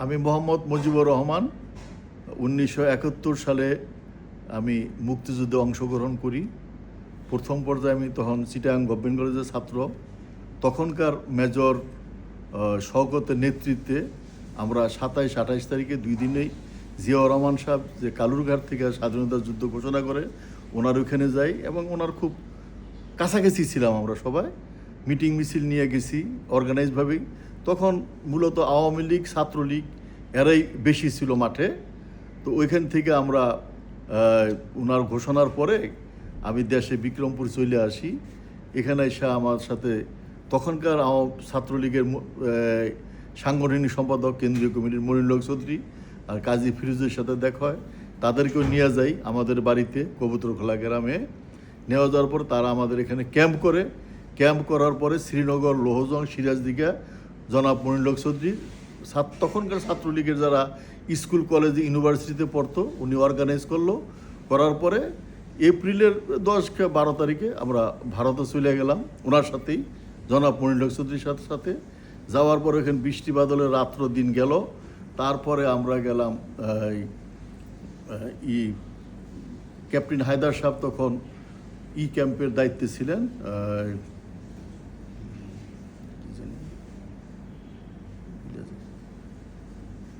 আমি মোহাম্মদ মুজিবুর রহমান। 1971 সালে আমি মুক্তিযুদ্ধে অংশগ্রহণ করি। প্রথম পর্যায়ে আমি তখন চিটাগাং গভর্নমেন্ট কলেজের ছাত্র। তখনকার মেজর শওকতের নেতৃত্বে আমরা 27-28 তারিখে 2 দিনেই জিয়াউর রহমান সাহেব যে কালুরঘাট থেকে স্বাধীনতা যুদ্ধ ঘোষণা করে ওনার ওখানে যাই এবং ওনার খুব কাছাকাছি ছিলাম। আমরা সবাই মিটিং মিছিল নিয়ে গেছি অর্গানাইজভাবেই। তখন মূলত আওয়ামী লীগ, ছাত্রলীগ এরাই বেশি ছিল মাঠে। তো ওইখান থেকে আমরা ওনার ঘোষণার পরে আমি দেশে বিক্রমপুর চলে আসি। এখানে এসে আমার সাথে তখনকার ছাত্রলীগের সাংগঠনিক সম্পাদক কেন্দ্রীয় কমিটির মনিরুল হক চৌধুরী আর কাজী ফিরোজের সাথে দেখা হয়। তাদেরকেও নিয়ে যাই আমাদের বাড়িতে কবুতরখোলা গ্রামে। নেওয়া যাওয়ার পর তারা আমাদের এখানে ক্যাম্প করার পরে শ্রীনগর, লোহজং, সিরাজদিঘা জনাব মনিরুল হক চৌধুরী তখনকার ছাত্রলীগের যারা স্কুল, কলেজ, ইউনিভার্সিটিতে পড়তো উনি অর্গানাইজ করার পরে এপ্রিলের 10-12 তারিখে আমরা ভারতে চলে গেলাম ওনার সাথেই, জনাব মনিরুল হক চৌধুরীর সাথে। যাওয়ার পরে এখানে বৃষ্টি বাদলের রাত্র দিন গেল। তারপরে আমরা গেলাম ক্যাপ্টেন হায়দার সাহেব তখন ক্যাম্পের দায়িত্বে ছিলেন,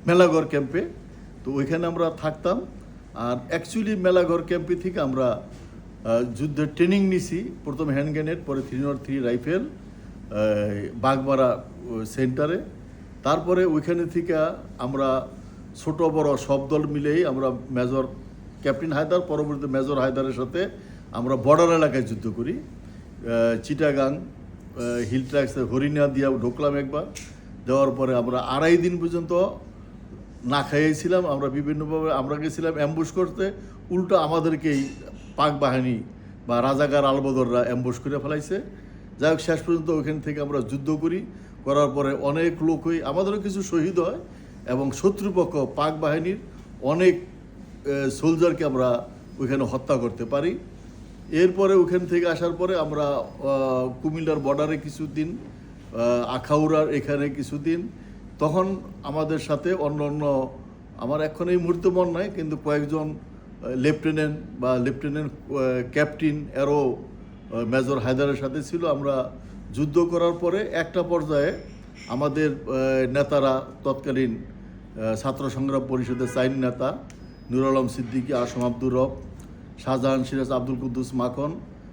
মেলাঘর ক্যাম্পে। তো ওইখানে আমরা থাকতাম। আর অ্যাকচুয়ালি মেলাঘর ক্যাম্পে থেকে আমরা যুদ্ধের ট্রেনিং নিছি। প্রথম হ্যান্ড গ্রেনেড, পরে 303 রাইফেল বাগমারা সেন্টারে। তারপরে ওইখানে থেকে আমরা ছোট বড় সব দল মিলেই আমরা মেজর ক্যাপ্টেন হায়দার, পরবর্তী মেজর হায়দারের সাথে আমরা বর্ডার এলাকায় যুদ্ধ করি। চিটাগাং, হিল ট্র্যাক্স, হরিণা দিয়া ঢুকলাম একবার। দেওয়ার পরে আমরা 2.5 দিন পর্যন্ত না খাইয়েছিলাম। আমরা বিভিন্নভাবে আমরা গেছিলাম অ্যাম্বুশ করতে, উল্টো আমাদেরকেই পাক বাহিনী বা রাজাকার আলবদররা অ্যাম্বুশ করে ফেলাইছে। যাই হোক, শেষ পর্যন্ত ওইখান থেকে আমরা যুদ্ধ করার পরে অনেক লোকই আমাদেরও কিছু শহীদ হয় এবং শত্রুপক্ষ পাক বাহিনীর অনেক সোলজারকে আমরা ওইখানে হত্যা করতে পারি। এরপরে ওখান থেকে আসার পরে আমরা কুমিল্লার বর্ডারে কিছুদিন, আখাউড়ার এখানে কিছুদিন। তখন আমাদের সাথে অন্য আমার এখন এই মুহূর্তে মনে নাই, কিন্তু কয়েকজন লেফটেন্যান্ট ক্যাপ্টেন এরও মেজর হায়দারের সাথে ছিল। আমরা যুদ্ধ করার পরে একটা পর্যায়ে আমাদের নেতারা, তৎকালীন ছাত্র সংগ্রাম পরিষদের চাইনি নেতা নুরুল আলম সিদ্দিকী, আসম আব্দুর রব, শাহজাহান সিরাজ, আব্দুল কুদ্দুস মাখন,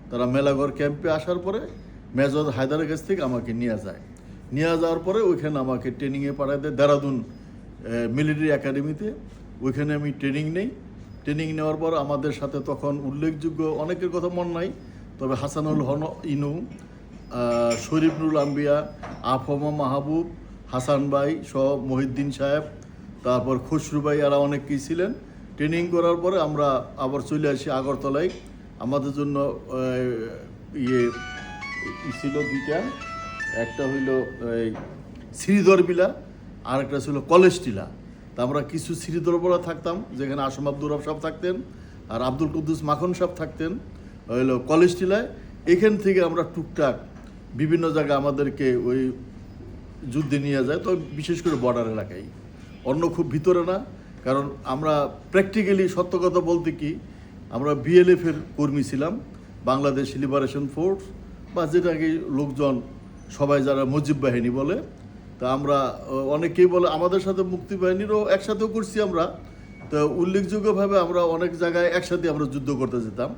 তারা মেলাঘর ক্যাম্পে আসার পরে মেজর হায়দারের কাছ থেকে আমাকে নিয়ে যাওয়ার পরে ওইখানে আমাকে ট্রেনিংয়ে পাঠায় দেয় দেরাদুন মিলিটারি একাডেমিতে। ওইখানে আমি ট্রেনিং নেওয়ার পর আমাদের সাথে তখন উল্লেখযোগ্য অনেকের কথা মনে নাই, তবে হাসানুল ইনু, শরীফ নুরুল আম্বিয়া, আফমা মাহবুব, হাসান ভাই সহ মহিউদ্দিন সাহেব, তারপর খসরু ভাই, এরা অনেকেই ছিলেন। ট্রেনিং করার পরে আমরা আবার চলে আসি আগরতলায়। আমাদের জন্য ছিল 2টা, একটা হইল শ্রীধরবিলা আর একটা ছিল কলেজ টিলা। তা আমরা কিছু শ্রীধরবলা থাকতাম, যেখানে আসম আব্দুর রব সাহেব থাকতেন আর আব্দুল কুদ্দুস মাখন সাহেব থাকতেন হইল কলেজ টিলায়। এখান থেকে আমরা টুকটাক বিভিন্ন জায়গায় আমাদেরকে ওই যুদ্ধে নিয়ে যায়, তো বিশেষ করে বর্ডার এলাকায়, অন্য খুব ভিতরে না। কারণ আমরা প্র্যাকটিক্যালি সত্য কথা বলতে কি, আমরা বিএলএফের কর্মী ছিলাম, বাংলাদেশ লিবারেশন ফোর্স, বা যেটাকে লোকজন সবাই যারা মুজিব বাহিনী বলে। তা আমরা অনেকেই বলে আমাদের সাথে মুক্তি বাহিনীরও একসাথেও করছি আমরা। তো উল্লেখযোগ্যভাবে আমরা অনেক জায়গায় একসাথে আমরা যুদ্ধ করতে যেতাম।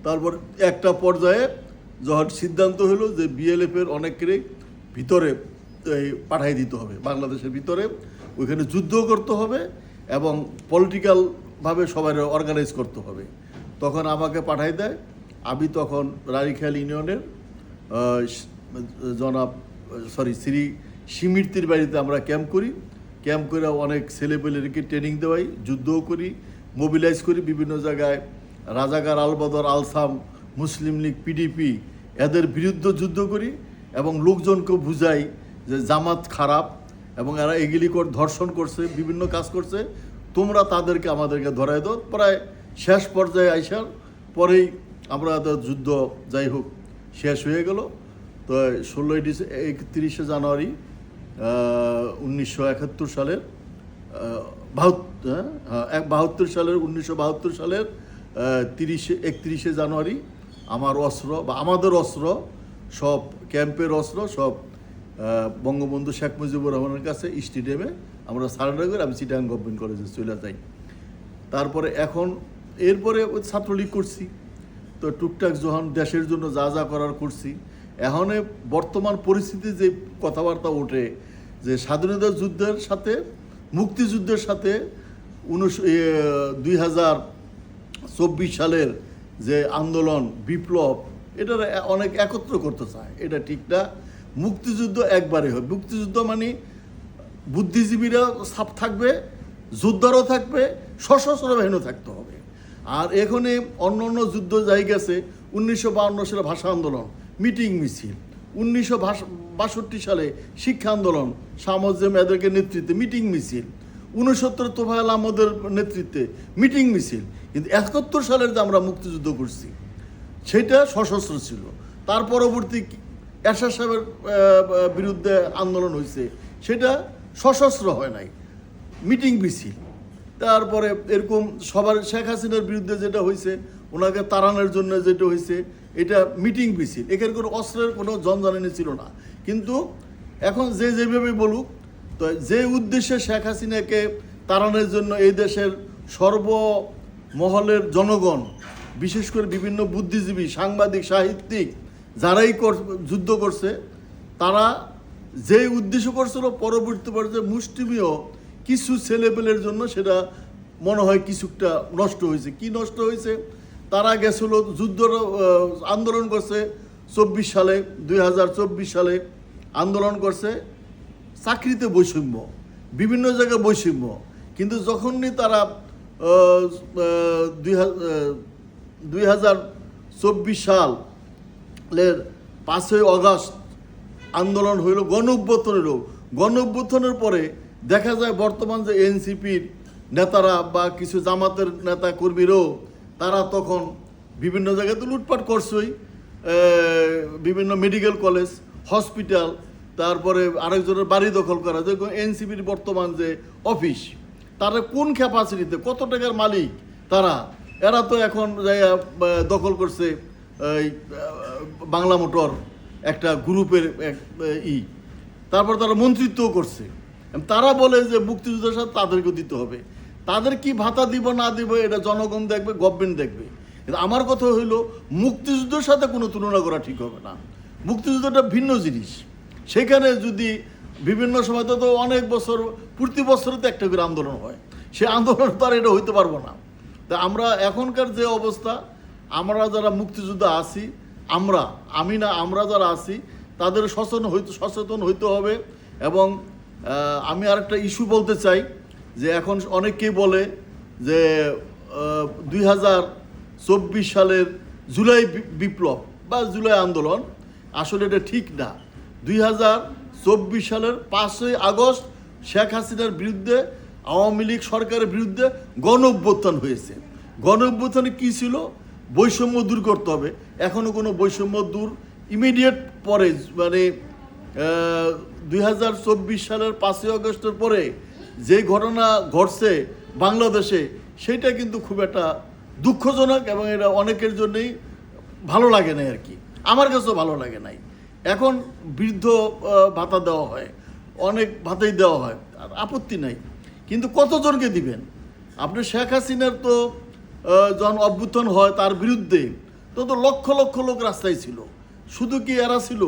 তারপর একটা পর্যায়ে যখন সিদ্ধান্ত হলো যে বিএলএফের অনেকেরই ভিতরে পাঠাই দিতে হবে, বাংলাদেশের ভিতরে ওইখানে যুদ্ধ করতে হবে এবং পলিটিক্যালভাবে সবাই অর্গানাইজ করতে হবে, তখন আমাকে পাঠাই দেয়। আমি তখন রানীখাল ইউনিয়নের শ্রী সিমির্তির বাড়িতে আমরা ক্যাম্প করে অনেক ছেলেপেলেকে ট্রেনিং দেওয়াই, যুদ্ধও করি, মোবিলাইজ করি বিভিন্ন জায়গায়। রাজাকার আলবদর, আলসাম, মুসলিম লীগ, পিডিপি এদের বিরুদ্ধে যুদ্ধ করি এবং লোকজনকে বুঝাই যে জামাত খারাপ এবং এরা এগুলি ধর্ষণ করছে, বিভিন্ন কাজ করছে, তোমরা আমাদেরকে ধরাই দাও। প্রায় শেষ পর্যায়ে আইসার পরেই আমরা যুদ্ধ যাই হোক শেষ হয়ে গেল। তো 31শে জানুয়ারি 1971 সালের বাহাত্তর সালের 1972 সালের 31 জানুয়ারি আমার অস্ত্র বা আমাদের অস্ত্র সব ক্যাম্পের অস্ত্র সব বঙ্গবন্ধু শেখ মুজিবুর রহমানের কাছে স্টেডিয়ামে আমরা সারেন্ডার করে আমি চিটাগাং গভর্নমেন্ট কলেজে চলে যাই। তারপরে এরপরে ছাত্রলীগ করছি, তো টুকটাক যখন দেশের জন্য যা যা করার করছি। এখন বর্তমান পরিস্থিতি যে কথাবার্তা ওঠে যে স্বাধীনতা যুদ্ধের সাথে মুক্তিযুদ্ধের সাথে 2024 সালের যে আন্দোলন বিপ্লব এটার অনেক একত্র করতে চায়, এটা ঠিক না। মুক্তিযুদ্ধ একবারে হয়। মুক্তিযুদ্ধ মানে বুদ্ধিজীবীরা সাপ থাকবে, যোদ্ধারও থাকবে, সশস্ত্র বাহিনীও থাকতে হবে। আর এখানে অন্য অন্য যুদ্ধ যাই গেছে 1952 সালে ভাষা আন্দোলন, মিটিং মিছিল, 1962 সালে শিক্ষা আন্দোলন, শামসুজ্জামান এদেরকে নেতৃত্বে মিটিং মিছিল, 69 তোফায়েল আহমদের নেতৃত্বে মিটিং মিছিল। কিন্তু 71 সালের যে আমরা মুক্তিযুদ্ধ করছি সেটা সশস্ত্র ছিল। তার পরবর্তী এরশাদ সাহেবের বিরুদ্ধে আন্দোলন হয়েছে, সেটা সশস্ত্র হয় নাই, মিটিং মিছিল। তারপরে এরকম সবার শেখ হাসিনার বিরুদ্ধে যেটা হয়েছে, ওনাকে তাড়ানোর জন্য যেটা হয়েছে, এটা মিটিং মিছিল। এখানে কোনো অস্ত্রের কোনো জনজানি ছিল না। কিন্তু এখন যেভাবে বলুক, তো যে উদ্দেশ্যে শেখ হাসিনাকে তাড়ানোর জন্য এই দেশের সর্বমহলের জনগণ, বিশেষ করে বিভিন্ন বুদ্ধিজীবী, সাংবাদিক, সাহিত্যিক যারাই যুদ্ধ করছে, তারা যে উদ্দেশ্য করছিল পরবর্তী পর্যায়ে মুষ্টিমেয় কিছু ছেলেপেলের জন্য সেটা মনে হয় কিছুটা নষ্ট হয়েছে। কি নষ্ট হয়েছে? তারা গেছিল যুদ্ধ আন্দোলন করছে 24 সালে, 2024 সালে আন্দোলন করছে চাকরিতে বৈষম্য, বিভিন্ন জায়গায় বৈষম্য। কিন্তু যখনই তারা 2024 সালের 5ই আগস্ট আন্দোলন হইল, গণ-অভ্যুত্থান হইল, গণ-অভ্যুত্থানের পরে দেখা যায় বর্তমান যে এনসিপির নেতারা বা কিছু জামাতের নেতা কর্মীরাও তারা তখন বিভিন্ন জায়গাতে লুটপাট করছেই, বিভিন্ন মেডিকেল কলেজ, হসপিটাল, তারপরে আরেকজনের বাড়ি দখল করা, যে এনসিপির বর্তমান যে অফিস, তারা কোন ক্যাপাসিটিতে কত টাকার মালিক এরা তো এখন দখল করছে বাংলা মোটর একটা গ্রুপের তারপর তারা মন্ত্রিত্বও করছে। তারা বলে যে মুক্তিযুদ্ধের সাথে তাদেরকেও দিতে হবে। তাদের কি ভাতা দিব না দিব এটা জনগণ দেখবে, গভর্নমেন্ট দেখবে। কিন্তু আমার কথা হইলো মুক্তিযুদ্ধের সাথে কোনো তুলনা করা ঠিক হবে না। মুক্তিযুদ্ধটা ভিন্ন জিনিস। সেখানে যদি বিভিন্ন সময় তো অনেক বছর, প্রতি বছরই তো একটা করে আন্দোলন হয়, সে আন্দোলন তো আর এটা হইতে পারবো না। তা আমরা এখনকার যে অবস্থা, আমরা যারা মুক্তিযুদ্ধে আছি, আমরা যারা আছি তাদের সচেতন হইতে হবে। এবং আমি আরেকটা ইস্যু বলতে চাই যে এখন অনেকেই বলে যে 2024 সালের জুলাই বিপ্লব বা জুলাই আন্দোলন, আসলে এটা ঠিক না। 2024 সালের 5ই আগস্ট শেখ হাসিনার বিরুদ্ধে, আওয়ামী লীগ সরকারের বিরুদ্ধে গণ-অভ্যুত্থান হয়েছে। গণ-অভ্যুত্থানে কী ছিল? বৈষম্য দূর করতে হবে। এখনও কোনো বৈষম্য দূর ইমিডিয়েট পরে, মানে 2024 সালের 5ই আগস্টের পরে যে ঘটনা ঘটছে বাংলাদেশে, সেটা কিন্তু খুব একটা দুঃখজনক এবং এটা অনেকের জন্যই ভালো লাগে না আর কি। আমার কাছেও ভালো লাগে নাই। এখন বৃদ্ধ ভাতা দেওয়া হয়, অনেক ভাতাই দেওয়া হয়, আর আপত্তি নাই। কিন্তু কতজনকে দিবেন আপনি? শেখ হাসিনার তো যখন অভ্যুত্থান হয় তার বিরুদ্ধে তো লক্ষ লক্ষ লোক রাস্তায় ছিল। শুধু কি এরা ছিল?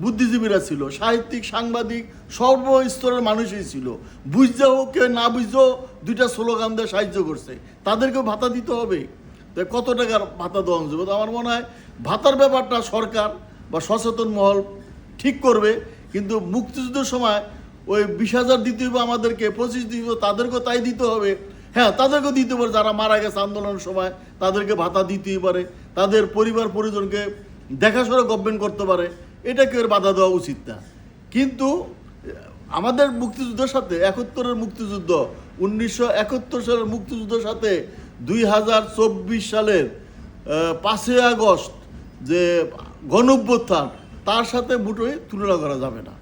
বুদ্ধিজীবীরা ছিল, সাহিত্যিক, সাংবাদিক, সর্বস্তরের মানুষই ছিল। বুঝতেও কেউ না বুঝতেও দুইটা স্লোগান দিয়ে সাহায্য করছে, তাদেরকেও ভাতা দিতে হবে। তো কত টাকার ভাতা দেওয়া যাবে? তো আমার মনে হয় ভাতার ব্যাপারটা সরকার বা সচেতন মহল ঠিক করবে। কিন্তু মুক্তিযুদ্ধের সময় ওই 20,000 দিতে হবে আমাদেরকে, 25 দিতে হবে, তাদেরকেও তাই দিতে হবে। হ্যাঁ, তাদেরকেও দিতে পারে, যারা মারা গেছে আন্দোলনের সময় তাদেরকে ভাতা দিতেই পারে, তাদের পরিবার পরিজনকে দেখাশোনা গভর্নমেন্ট করতে পারে, এটা কেউ বাধা দেওয়া উচিত না। কিন্তু আমাদের মুক্তিযুদ্ধের সাথে 71-এর মুক্তিযুদ্ধ, 1971 সালের মুক্তিযুদ্ধের সাথে 2024 সালের 5ই আগস্ট যে গণ-অভ্যুত্থান, তার সাথে মোটেই তুলনা করা যাবে না।